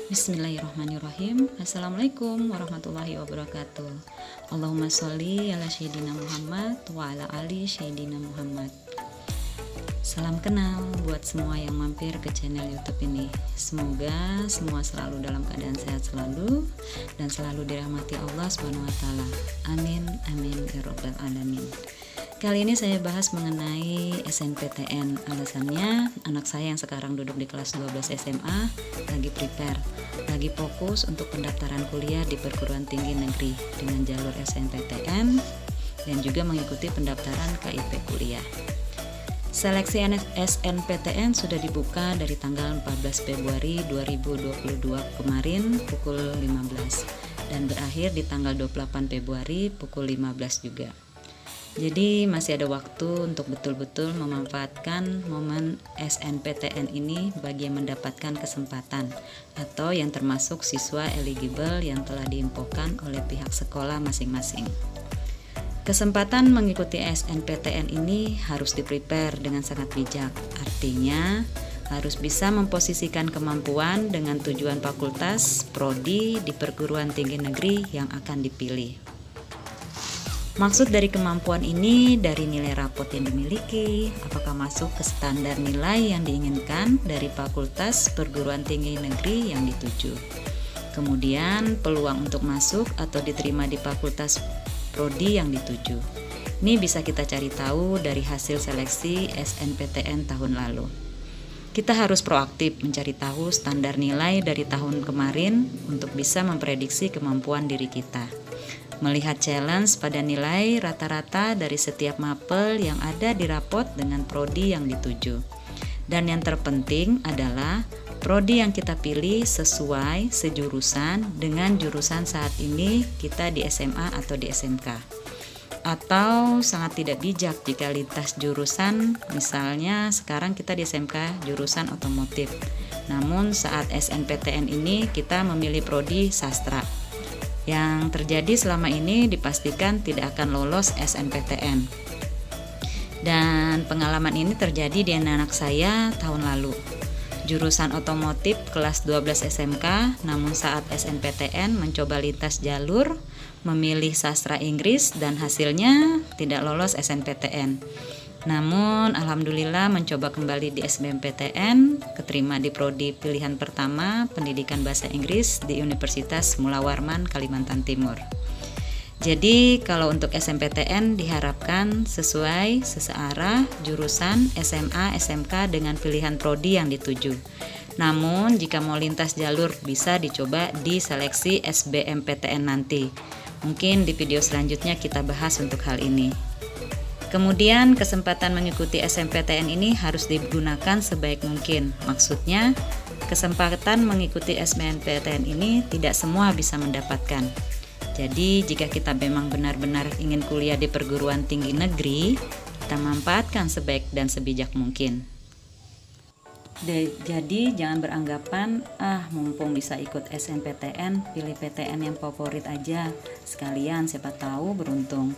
Bismillahirrahmanirrahim. Assalamualaikum warahmatullahi wabarakatuh. Allahumma sholli ala Sayyidina Muhammad wa ala ali Sayyidina Muhammad. Salam kenal buat semua yang mampir ke channel YouTube ini. Semoga semua selalu dalam keadaan sehat selalu dan selalu dirahmati Allah Subhanahu wa taala. Amin amin ya rabbal alamin. Kali ini saya bahas mengenai SNPTN. Alasannya, anak saya yang sekarang duduk di kelas 12 SMA lagi prepare, lagi fokus untuk pendaftaran kuliah di perguruan tinggi negeri dengan jalur SNPTN dan juga mengikuti pendaftaran KIP kuliah. Seleksi SNPTN sudah dibuka dari tanggal 14 Februari 2022 kemarin pukul 15 dan berakhir di tanggal 28 Februari pukul 15 juga. Jadi masih ada waktu untuk betul-betul memanfaatkan momen SNPTN ini bagi yang mendapatkan kesempatan atau yang termasuk siswa eligible yang telah diinfokan oleh pihak sekolah masing-masing. Kesempatan mengikuti SNPTN ini harus di-prepare dengan sangat bijak. Artinya harus bisa memposisikan kemampuan dengan tujuan fakultas, prodi di perguruan tinggi negeri yang akan dipilih. Maksud dari kemampuan ini dari nilai rapot yang dimiliki, apakah masuk ke standar nilai yang diinginkan dari fakultas perguruan tinggi negeri yang dituju. Kemudian peluang untuk masuk atau diterima di fakultas prodi yang dituju. Ini bisa kita cari tahu dari hasil seleksi SNPTN tahun lalu. Kita harus proaktif mencari tahu standar nilai dari tahun kemarin untuk bisa memprediksi kemampuan diri kita. Melihat challenge pada nilai rata-rata dari setiap mapel yang ada di rapot dengan prodi yang dituju. Dan yang terpenting adalah prodi yang kita pilih sesuai sejurusan dengan jurusan saat ini kita di SMA atau di SMK. Atau sangat tidak bijak jika lintas jurusan, misalnya sekarang kita di SMK jurusan otomotif. Namun saat SNPTN ini kita memilih prodi sastra. Yang terjadi selama ini dipastikan tidak akan lolos SNPTN. Dan pengalaman ini terjadi di anak saya tahun lalu. Jurusan otomotif kelas 12 SMK, namun saat SNPTN mencoba lintas jalur, memilih sastra Inggris dan hasilnya tidak lolos SNPTN. Namun alhamdulillah mencoba kembali di SBMPTN, keterima di prodi pilihan pertama Pendidikan Bahasa Inggris di Universitas Mula Warman, Kalimantan Timur. Jadi kalau untuk SNPTN diharapkan sesuai searah jurusan SMA, SMK dengan pilihan prodi yang dituju. Namun jika mau lintas jalur bisa dicoba di seleksi SBMPTN nanti. Mungkin di video selanjutnya kita bahas untuk hal ini. Kemudian kesempatan mengikuti SNPTN ini harus digunakan sebaik mungkin. Maksudnya kesempatan mengikuti SNPTN ini tidak semua bisa mendapatkan. Jadi jika kita memang benar-benar ingin kuliah di perguruan tinggi negeri, kita manfaatkan sebaik dan sebijak mungkin. Jadi jangan beranggapan mumpung bisa ikut SNPTN, pilih PTN yang favorit aja. Sekalian siapa tahu beruntung.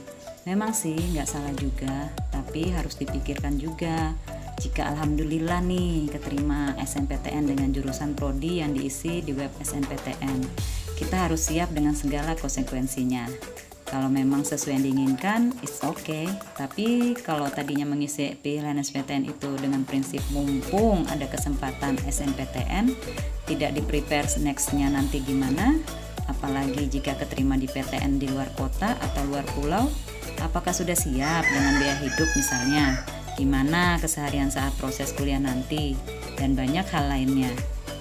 Memang sih nggak salah juga, tapi harus dipikirkan juga. Jika alhamdulillah nih keterima SNPTN dengan jurusan prodi yang diisi di web SNPTN, kita harus siap dengan segala konsekuensinya. Kalau memang sesuai yang diinginkan, it's okay. Tapi kalau tadinya mengisi pilihan SNPTN itu dengan prinsip mumpung ada kesempatan SNPTN, tidak di-prepare next-nya nanti gimana? Apalagi jika keterima di PTN di luar kota atau luar pulau, apakah sudah siap dengan biaya hidup misalnya? Gimana keseharian saat proses kuliah nanti? Dan banyak hal lainnya.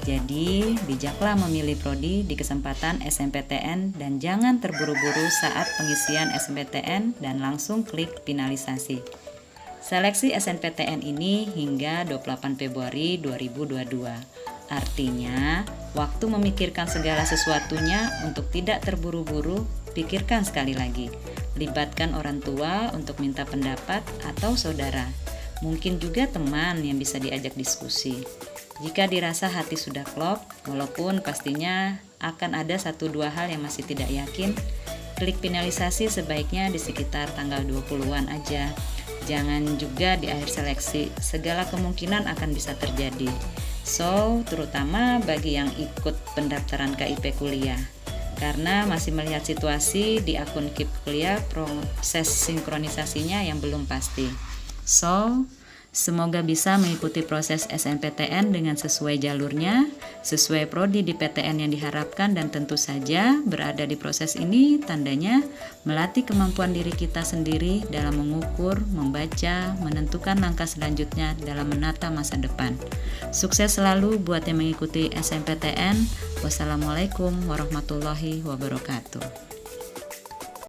Jadi, bijaklah memilih prodi di kesempatan SNPTN dan jangan terburu-buru saat pengisian SNPTN dan langsung klik finalisasi. Seleksi SNPTN ini hingga 28 Februari 2022. Artinya, waktu memikirkan segala sesuatunya untuk tidak terburu-buru, pikirkan sekali lagi. Libatkan orang tua untuk minta pendapat atau saudara. Mungkin juga teman yang bisa diajak diskusi. Jika dirasa hati sudah klop, walaupun pastinya akan ada 1-2 hal yang masih tidak yakin, klik finalisasi sebaiknya di sekitar tanggal 20-an aja. Jangan juga di akhir seleksi, segala kemungkinan akan bisa terjadi. So, terutama bagi yang ikut pendaftaran KIP kuliah. Karena masih melihat situasi di akun KIP kuliah, proses sinkronisasinya yang belum pasti. So, semoga bisa mengikuti proses SNPTN dengan sesuai jalurnya, sesuai prodi di PTN yang diharapkan, dan tentu saja berada di proses ini tandanya melatih kemampuan diri kita sendiri dalam mengukur, membaca, menentukan langkah selanjutnya dalam menata masa depan. Sukses selalu buat yang mengikuti SNPTN. Wassalamualaikum warahmatullahi wabarakatuh.